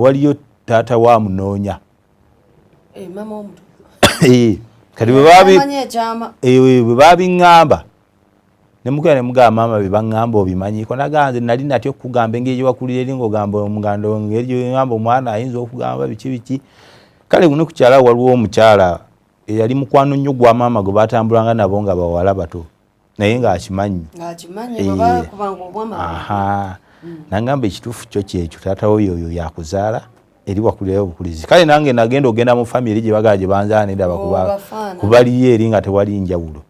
waliyo taata wa munonya mama omuto kati bwe babiŋŋamba ne mukira ne mugamba mama bebaŋŋamba obimanyiko naganze nali natyo okugamba engeri gye wakulira eri ng'ogamba omugando engeri gye ngamba omwana ayinza okugamba biki kale guno kukyala waliwo omukyala eyali mukwano nnyo gwa maama gwe batambulanga nabo nga bawala bato naye ng'akimanyi nangamba ekituufu kyo kyekyo taata oyo yakuzaala eri wakulirayo obukulizi kale nange nagenda ogenda mu family gye bagala gye banzaanira kubaliyo eri nga tewali njawulo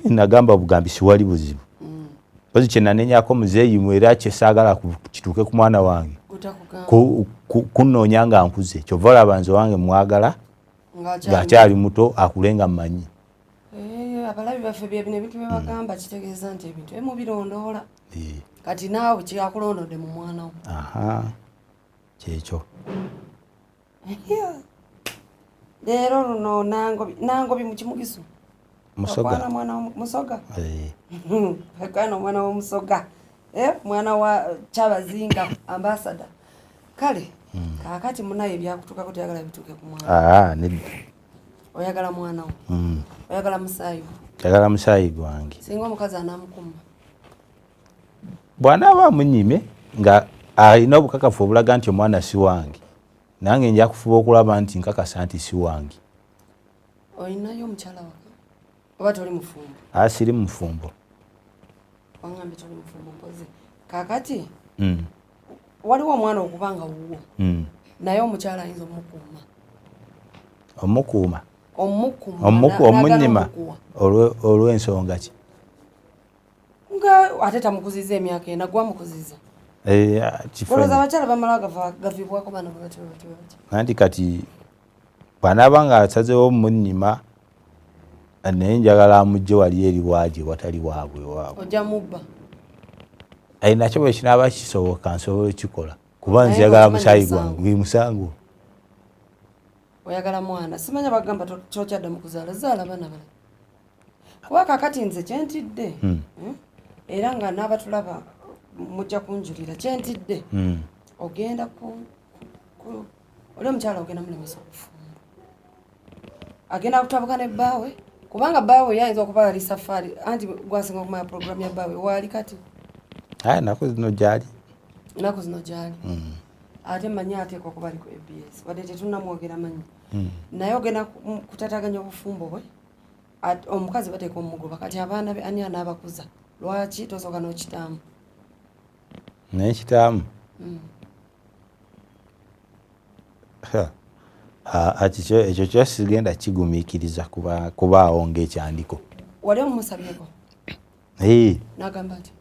nagamba bugambi siwali buzibu ozi kye nanenyako muzeeyi era kyesaagala kituuke ku mwana wange kunnoonya nga nkuze kyova olaba nze wange mwagala ng'akyali muto akule nga mmanyi abalabi baffe byebino ebintu bye bagamba kitegeeza nti ebintu ebimubirondoola kati naawe kyakulondodde mu mwana wo kyekyo leero luno nangobi mu kimugiso musoga akwana omwana w'omusoga mwana wa Kyabazinga ambassador kale kakati munaye byakutuukako tuyagala bituuke ku mwana oyagala mwana wo oyagala musaayi oyagala musaayi gwange singa omukazi anamukuma bw'anaaba amunyime nga alina obukakafu obulaga nti omwana si wange nange nja kufuba okulaba nti nkakasa nti si wange. Olinayo omukyala waka oba toli mufumbo? Siri mufumbo. Wangambe toli mufumbo mpoze kakati waliwo omwana okubanga wuwo naye omukyala ayinza omunyima olw'ensonga ki? Nga ate tamukuziza emyaka ena gwamukuziza. Olowooza abakyala bamala gavibwako baana bwe anti kati bw'anaaba nga asazeewo munyima naye njagala amugye wali eri bwagye watali waabwe waabwe. Ojja mubba? Nakyo bwe kinaaba kisoboka nsobola okukikola kuba nziyagala musaayi gwange musango. Oyagala mwana simanya bagamba tokyadda mu kuzaala zaala baana bala kuba kakati nze kyentidde era nga n'abatulaba mujja kunjulira kyentidde ogenda oli omukyala ogenda mulemesa okufumba agenda kutabuka ne baawe kubanga baawe yayinza okuba ali safari anti gwasinga okumanya programu ya baawe waali kati ennaku zino gyali ate manyi ateekwa okuba ali ku ABS wadde tetunnamwogera manyi naye ogenda kutataganya obufumbo bwe omukazi bateeka omugoba kati abaana be ani anaabakuza lwaki tosooka n'okitaamu naye kitaamu ekyo kyosigenda kigumiikiriza kubaawo ng'ekyandiko. Wali omumusabyeko? N'agamba ati?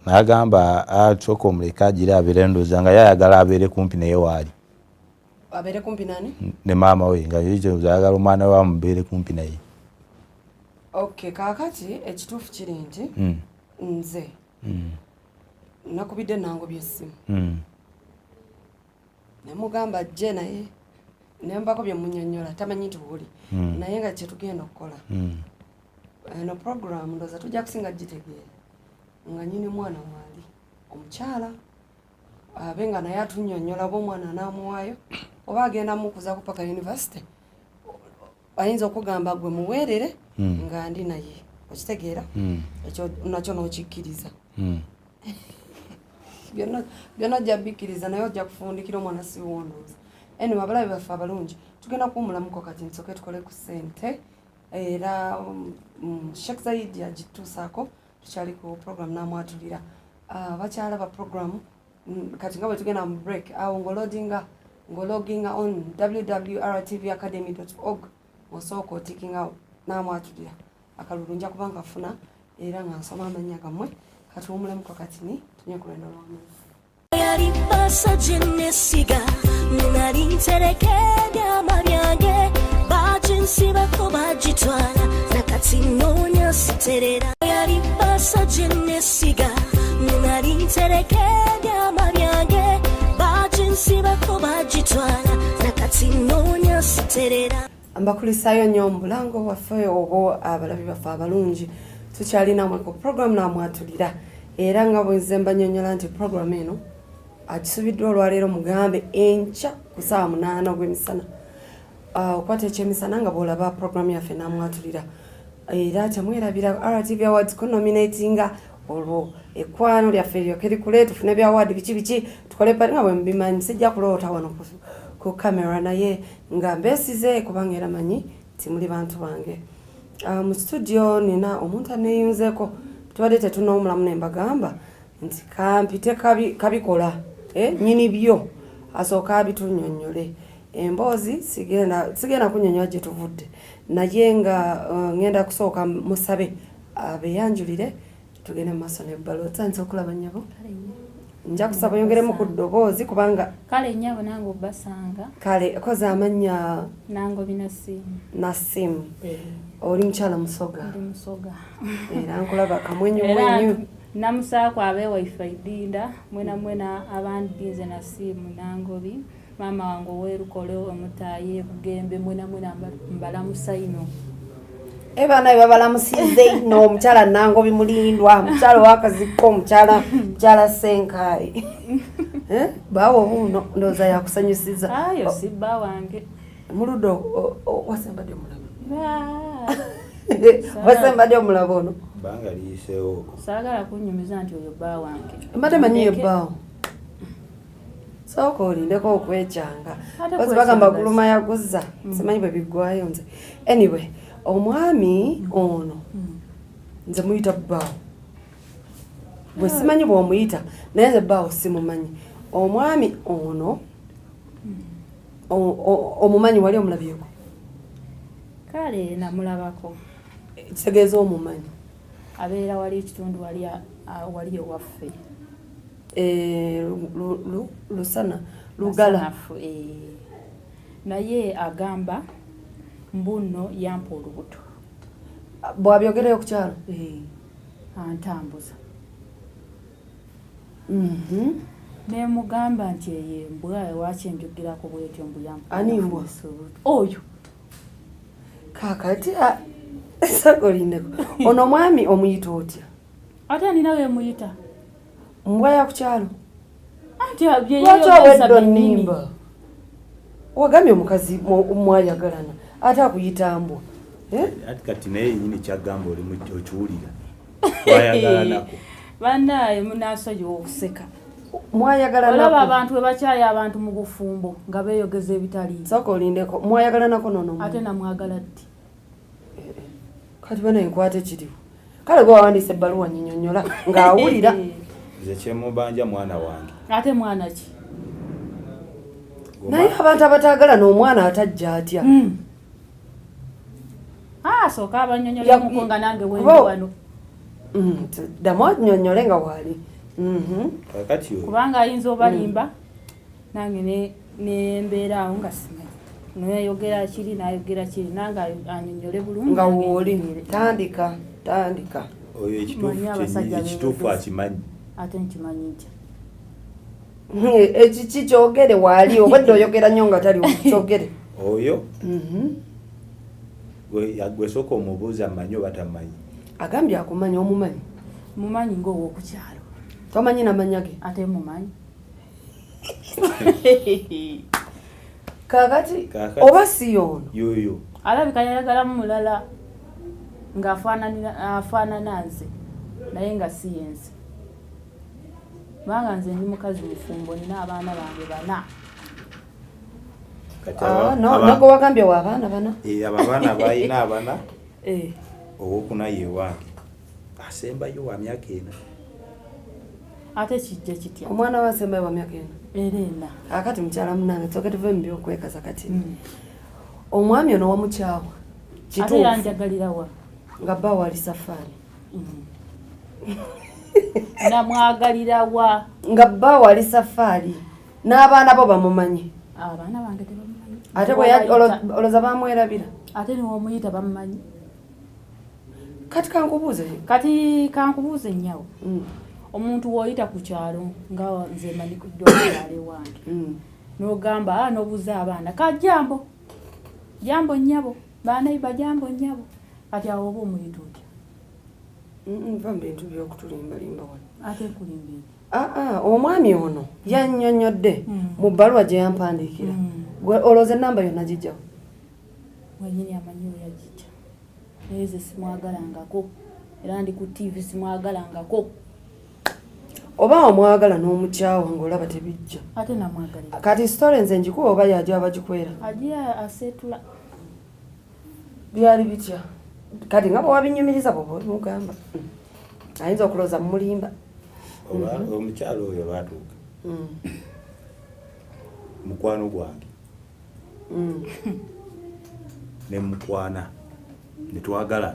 N'agamba asooka omuleka agira abeere ndowooza nga yayagala abeere kumpi naye waali. Abeere kumpi nani? Ne maama we nga ayagala omwana we amubeere kumpi naye. Okay, kaakati ekituufu kiri nti nze nakubidde nango by'essimu ne mugamba ajje naye ne mbako bye munnyonnyola tamanyi nti buli naye nga kye tugenda okukola eno program ndowooza tujja kusinga gitegeera nga nyini mwana waali omukyala abe nga naye atunnyonnyola oba omwana anaamuwaayo oba agenda mukuza ku paka university ayinza okugamba gwe muweerere nga ndi naye okitegeera ekyo nakyo n'okikkiriza byonna ojja bikkiriza naye ojja kufundikira omwana si wondooza anyway abalabi baffe abalungi tugenda kuwumulamuko kati nsooke tukole ku ssente era Sheikh Zaidi agituusaako tukyali ku program n'amwatulira bakyala ba program kati nga bwe tugenda mu break awo ng'ologinga on www.rtvacademy.org osooka otikinga n'amwatulira akalulu nja kuba nkafuna era nga nsoma amannya gammwe kati wumulamuko kati ni tunye ku lwendo lw'amazzi yali basa jenesiga nali nterekedde amabyange baginsibako bagitwala nakati noonya siterera yali basa jenesiga nali nterekedde amabyange baginsibako bagitwala nakati noonya siterera mbakulisaayo nnyo omulango waffe obo abalabi baffe abalungi tukyali namwe ku program n'amwatulira era nga bwe nze mbanyonnyola nti program eno akisubiddwa olwaleero mugambe enkya ku ssaawa 8 ogw'emisana okwata ekyemisana nga bw'olaba programu yaffe namwatulira era temwerabira RTV Awards kunominatinga olwo ekwano lyaffe lyoke likule tufune bya award biki tukole pali nga bwe mbimanyi sijja kuloota wano ku kamera naye nga mbesize kubanga era manyi timuli bantu bange mu studio nina omuntu aneyunzeko tubadde tetunoomulamu nembagamba nti kampite kabikola nyini byo asooka abitunyonyole emboozi sigenda kunyonyola gye tuvudde naye nga ngenda kusooka musabe abeyanjulire tugende mu maaso n'ebbalo otandise okulaba nnyabo nja kusaba oyongeremu ku ddoboozi kubanga kale nnyabo nange obbasanga kale koza amannya nangobi Nasimu oli mukyala musoga era nkulaba kamwenyumwenyu namusaako abeewaife dinda mwena abandize Nasimu nangobi mama wange owerukole omutaye bugembe mwena mbalamusa ino ebana babalamusize ino omukyala nangobi mulindwa mukyala wakazikko mukyala senkai baawo buno ndooza yakusanyusiza ayo si bba wange muludo wasembadde omulabo ono banga liisewo saagala kunyumiza nti oyo bba wange mbadde manyiye bbaawo sooka olindeko okwekyanga bazi bagamba guluma yaguzza simanyi bwe biggwayo nze anyway omwami ono nze muyita bbaawo bwe simanyi bw'omuyita naye nze bbaawo simumanyi omwami ono omumanyi wali omulabyeko kale namulabako kitegeeza omumanyi abeera wali ekitundu wali ewaffe lusana lugala naye agamba mbuno yampa olubuto bwabyogereyo ku kyalo antambuza nemugamba nti eyembwa ewaki enjogerako bwetyo mbu yampa ani mbwa oyo kakati sakolindeko ono omwami omuyita otya ate ninawe muyita mbwa ya ku kyalo lwaki oweddo nnimba wagambye omukazi mwayagalana ate akuyita mbwa ati kati naye nyini kyagamba oli okiwulira twayagalanako bannaye munasoyo okuseka mwayagalanako olaba abantu we bakyaya abantu mu bufumbo nga beeyogeza ebitali sooka olindeko mwayagalanako nono ate namwagala ddi kati bana enkwate kiriwo kale gwe wawandiisa ebbaluwa nyinyonyola ng'awulira nze kyemubanja mwana wange ate mwana ki naye abantu abataagalana omwana atajja atya asooka abanyonyolemuko nga nange wendi wano ddamu onyonyole nga waali kubanga ayinza obalimba nange nembeera awo nga simanyi nayogera kiri nayogera kiri nange anyonyole bulungi nga wooli tandika oyo ekituufu akimanyi ate nkimanyi nti ekiki kyogere waali obadde oyogera nnyo nga tali kyogere oyo gwe sooka omubuuza amanyi oba tamanyi agambye akumanyi omumanyi mumanyi ng'ow'okukyalo tomanyi namanya ge ate mumanyi kakati oba si yono yoyo alabika yayagalamu mulala ng'afaanana nze naye nga si yenze kubanga nze ndi mukazi mufumbo nina abaana bange 4 nago wagambye wa abaana 4 abo abaana balina abana owokuna ye wange asembayo wa myaka 4 ate kijja kitya omwana we asembayo wa myaka 4 erena akati mukyala munange soke tuve mu byokwekaza kati omwami ono wamukyawa ate yanjagalira wa nga bba wali safari namwagalira wa nga bba wali safari n'abaana bo bamumanyi abaana bange tebamumanyi ate oloza bamwerabira ate niwomuyita bamumanyi kati kankubuuze nnyawo omuntu woyita ku kyalo nga nze mani kuddole wange n'ogamba n'obuuza abaana kajambo nnyabo baanaiba jambo nnyabo kati awo oba omuyita otya nva mu bintu by'okutulimbalimba wano ate kulimba omwami ono yannyonnyodde mu bbaluwa gye yampandiikira olowooza ennamba yonna gijjawo wenyini amanyi we yagijja naye ze simwagalangako era ndi ku TV simwagalangako oba omwagala n'omukyawa ng'olaba tebijja ate namwagalira kati sitole nze njikuwa oba yajja abagikwera ajiya asetula byali bitya kati nga bwewabinyumiriza bwoba mugamba ayinza okulooza mumulimba omukyalo oyo baatuuka mukwano gwange ne mukwana ne twagala